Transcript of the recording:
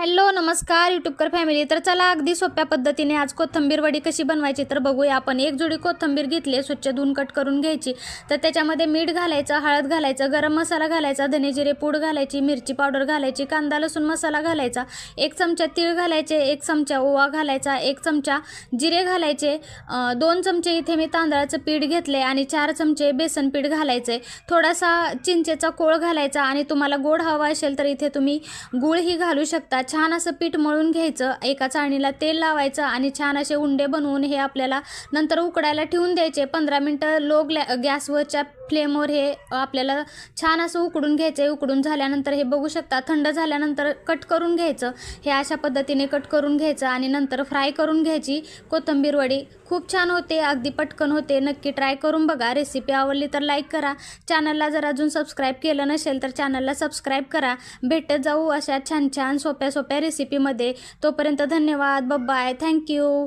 Hello नमस्कार यूट्यूबकर family. तर चला अगदी सोप्या पद्धतीने आज कोथिंबीर वडी कशी बनवायची तर बघूया आपण। एक जोडी कोथिंबीर घेतली, स्वच्छ धुवून कट करून घ्यायची। तर त्याच्यामध्ये मीठ घालायचं, हळद घालायचं, गरम मसाला घालायचा, धने जिरे पूड घालायची, मिरची पावडर घालायची, कांदा लसूण मसाला घालायचा, 1 चमचा तीळ घालायचे, 1 चमचा ओवा घालायचा, 1 चमचा जिरे घालायचे, 2 चमचे इथे मी तांदळाचं पीठ घेतले आणि 4 चमचे बेसन पीठ घालायचे, थोडासा चिंचेचा कोळ घालायचा आणि तुम्हाला गोड हवा असेल तर इथे तुम्ही गूळही घालू शकता। छान असं पीठ मळून घ्यायचं, एका चाळणीला तेल लावायचं आणि छान असे उंडे बनवून हे आपल्याला नंतर उकडायला ठेवून द्यायचे। 15 मिनिटं लो गॅसवरच्या फ्लेमवर हे आपल्याला छान असं उकडून घ्यायचं। उकडून झाल्यानंतर हे बघू शकता, थंड झाल्यानंतर कट करून घ्यायचं। हे अशा पद्धतीने कट करून घ्यायचं आणि नंतर फ्राय करून घ्यायची कोथिंबीर वडी। खूप छान होते, अगदी पटकन होते। नक्की ट्राय करून बघा। रेसिपी आवडली तर लाईक करा, चॅनलला जर अजून सबस्क्राईब केलं नसेल तर चॅनलला सबस्क्राईब करा। भेटत जाऊ अशा छान छान सोप्या रेसिपीमध्ये। तोपर्यंत धन्यवाद, बाय बाय, थँक्यू।